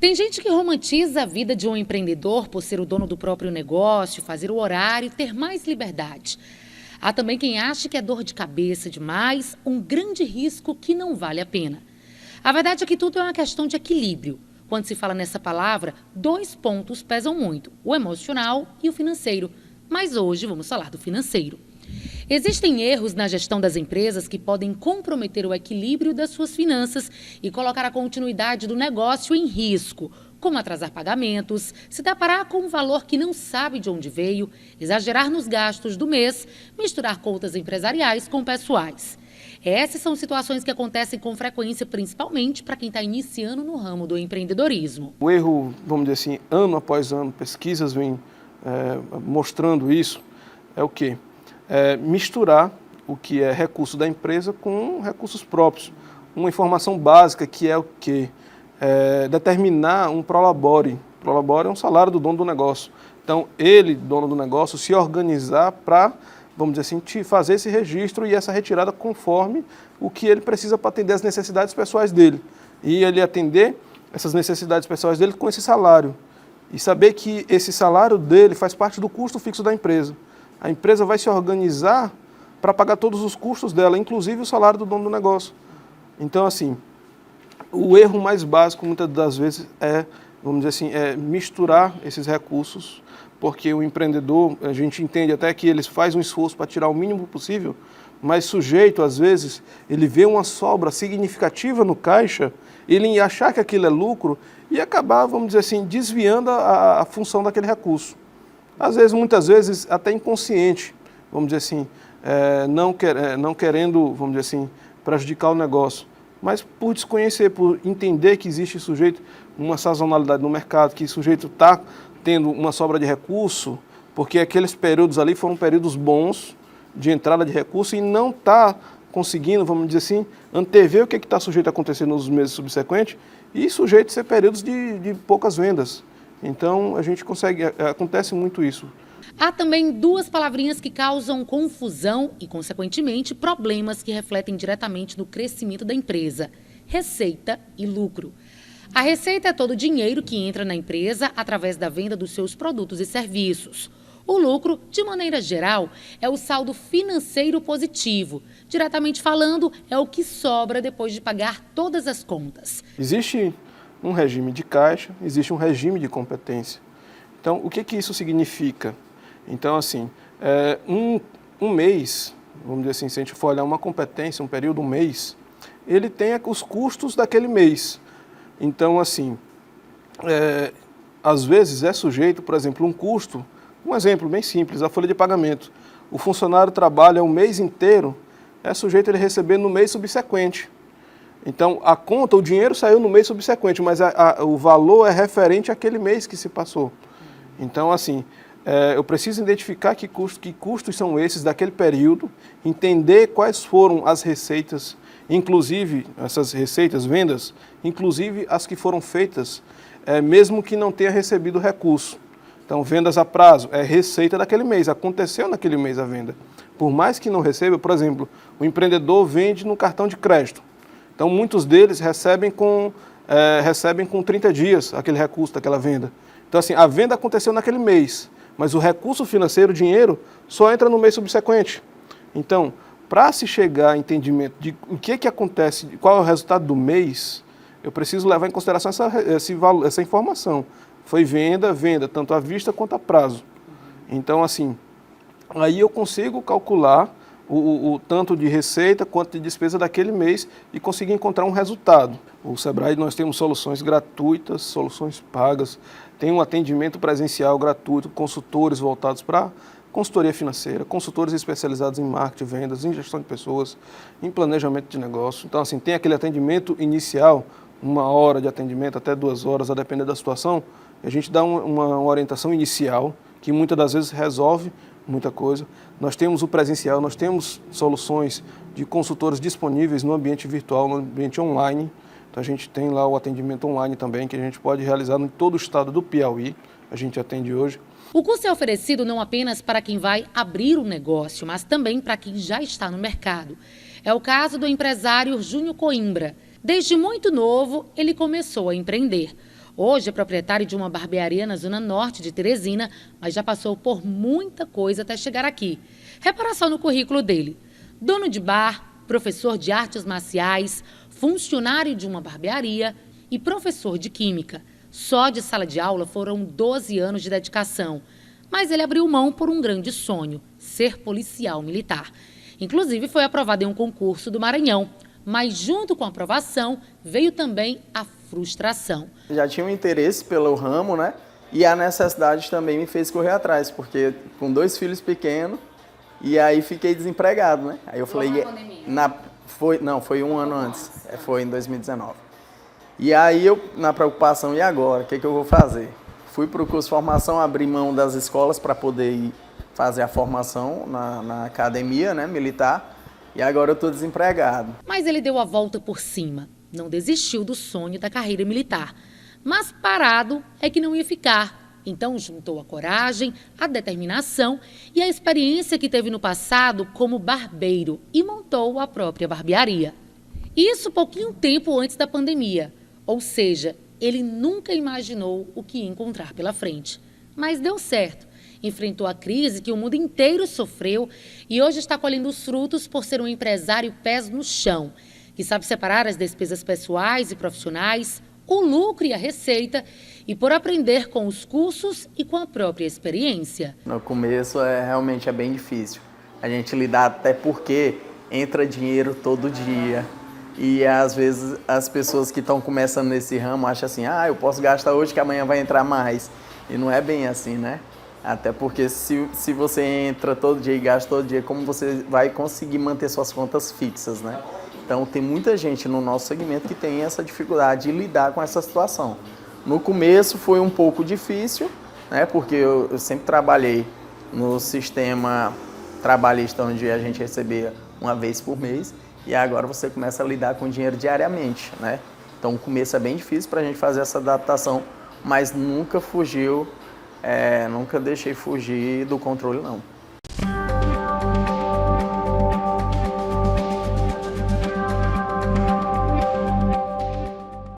Tem gente que romantiza a vida de um empreendedor por ser o dono do próprio negócio, fazer o horário, ter mais liberdade. Há também quem acha que é dor de cabeça demais, um grande risco que não vale a pena. A verdade é que tudo é uma questão de equilíbrio. Quando se fala nessa palavra, dois pontos pesam muito, o emocional e o financeiro. Mas hoje vamos falar do financeiro. Existem erros na gestão das empresas que podem comprometer o equilíbrio das suas finanças e colocar a continuidade do negócio em risco, como atrasar pagamentos, se deparar com um valor que não sabe de onde veio, exagerar nos gastos do mês, misturar contas empresariais com pessoais. Essas são situações que acontecem com frequência, principalmente para quem está iniciando no ramo do empreendedorismo. O erro, vamos dizer assim, ano após ano, pesquisas vêm mostrando isso, é o quê? Misturar o que é recurso da empresa com recursos próprios. Uma informação básica que é o quê? Determinar um prolabore. Prolabore é um salário do dono do negócio. Então, ele, dono do negócio, se organizar para, vamos dizer assim, fazer esse registro e essa retirada conforme o que ele precisa para atender as necessidades pessoais dele. E ele atender essas necessidades pessoais dele com esse salário. E saber que esse salário dele faz parte do custo fixo da empresa. A empresa vai se organizar para pagar todos os custos dela, inclusive o salário do dono do negócio. Então, assim, o erro mais básico, muitas das vezes, vamos dizer assim, misturar esses recursos, porque o empreendedor, a gente entende até que ele faz um esforço para tirar o mínimo possível, mas sujeito, às vezes, ele vê uma sobra significativa no caixa, ele achar que aquilo é lucro e acabar, vamos dizer assim, desviando a função daquele recurso. Às vezes, muitas vezes, até inconsciente, vamos dizer assim, não querendo, vamos dizer assim, prejudicar o negócio, mas por desconhecer, por entender que existe sujeito uma sazonalidade no mercado, que o sujeito está tendo uma sobra de recurso, porque aqueles períodos ali foram períodos bons de entrada de recurso e não está conseguindo, vamos dizer assim, antever o que está sujeito a acontecer nos meses subsequentes e sujeito a ser períodos de poucas vendas. Então, a gente acontece muito isso. Há também duas palavrinhas que causam confusão e, consequentemente, problemas que refletem diretamente no crescimento da empresa: receita e lucro. A receita é todo o dinheiro que entra na empresa através da venda dos seus produtos e serviços. O lucro, de maneira geral, é o saldo financeiro positivo. Diretamente falando, é o que sobra depois de pagar todas as contas. Existe um regime de caixa, existe um regime de competência. Então, o que isso significa? Então, assim, um mês, vamos dizer assim, se a gente for olhar uma competência, um período, um mês, ele tem os custos daquele mês. Então, assim, às vezes é sujeito, por exemplo, um custo, um exemplo bem simples, a folha de pagamento. O funcionário trabalha o mês inteiro, é sujeito a ele receber no mês subsequente. Então, a conta, o dinheiro saiu no mês subsequente, mas o valor é referente àquele mês que se passou. Então, assim, eu preciso identificar que custos são esses daquele período, entender quais foram as receitas, inclusive essas receitas, vendas, inclusive as que foram feitas, mesmo que não tenha recebido recurso. Então, vendas a prazo é receita daquele mês, aconteceu naquele mês a venda. Por mais que não receba, por exemplo, o empreendedor vende no cartão de crédito. Então, muitos deles recebem com 30 dias aquele recurso daquela venda. Então, assim, a venda aconteceu naquele mês, mas o recurso financeiro, o dinheiro, só entra no mês subsequente. Então, para se chegar a entendimento de o que acontece, qual é o resultado do mês, eu preciso levar em consideração essa informação. Foi venda, tanto à vista quanto a prazo. Então, assim, aí eu consigo calcular o tanto de receita quanto de despesa daquele mês e conseguir encontrar um resultado. O Sebrae, nós temos soluções gratuitas, soluções pagas, tem um atendimento presencial gratuito, consultores voltados para consultoria financeira, consultores especializados em marketing, vendas, em gestão de pessoas, em planejamento de negócio. Então, assim, tem aquele atendimento inicial, 1 hora de atendimento, até 2 horas, a depender da situação. A gente dá uma orientação inicial, que muitas das vezes resolve muita coisa. Nós temos o presencial, nós temos soluções de consultores disponíveis no ambiente virtual, no ambiente online. Então a gente tem lá o atendimento online também, que a gente pode realizar em todo o estado do Piauí, a gente atende hoje. O curso é oferecido não apenas para quem vai abrir um negócio, mas também para quem já está no mercado. É o caso do empresário Júnior Coimbra. Desde muito novo, ele começou a empreender. Hoje é proprietário de uma barbearia na zona norte de Teresina, mas já passou por muita coisa até chegar aqui. Repara só no currículo dele. Dono de bar, professor de artes marciais, funcionário de uma barbearia e professor de química. Só de sala de aula foram 12 anos de dedicação. Mas ele abriu mão por um grande sonho, ser policial militar. Inclusive foi aprovado em um concurso do Maranhão. Mas junto com a aprovação veio também a frustração. Já tinha um interesse pelo ramo, né? E a necessidade também me fez correr atrás, porque com 2 filhos pequenos, e aí fiquei desempregado, né? Aí eu falei, foi um ano antes, foi em 2019. E aí eu, na preocupação, e agora? O que eu vou fazer? Fui para o curso de formação, abri mão das escolas para poder ir fazer a formação na academia, né, militar, e agora eu estou desempregado. Mas ele deu a volta por cima, não desistiu do sonho da carreira militar. Mas parado é que não ia ficar. Então juntou a coragem, a determinação e a experiência que teve no passado como barbeiro e montou a própria barbearia. Isso pouquinho tempo antes da pandemia, ou seja, ele nunca imaginou o que ia encontrar pela frente. Mas deu certo. Enfrentou a crise que o mundo inteiro sofreu e hoje está colhendo os frutos por ser um empresário pés no chão, que sabe separar as despesas pessoais e profissionais, o lucro e a receita, e por aprender com os cursos e com a própria experiência. No começo realmente é bem difícil. A gente lidar até porque entra dinheiro todo dia. E às vezes as pessoas que estão começando nesse ramo acham assim, eu posso gastar hoje que amanhã vai entrar mais. E não é bem assim, né? Até porque se você entra todo dia e gasta todo dia, como você vai conseguir manter suas contas fixas, né? Então tem muita gente no nosso segmento que tem essa dificuldade de lidar com essa situação. No começo foi um pouco difícil, né? Porque eu sempre trabalhei no sistema trabalhista onde a gente recebia uma vez por mês e agora você começa a lidar com dinheiro diariamente, né? Então o começo é bem difícil para a gente fazer essa adaptação, mas nunca fugiu. Nunca deixei fugir do controle, não.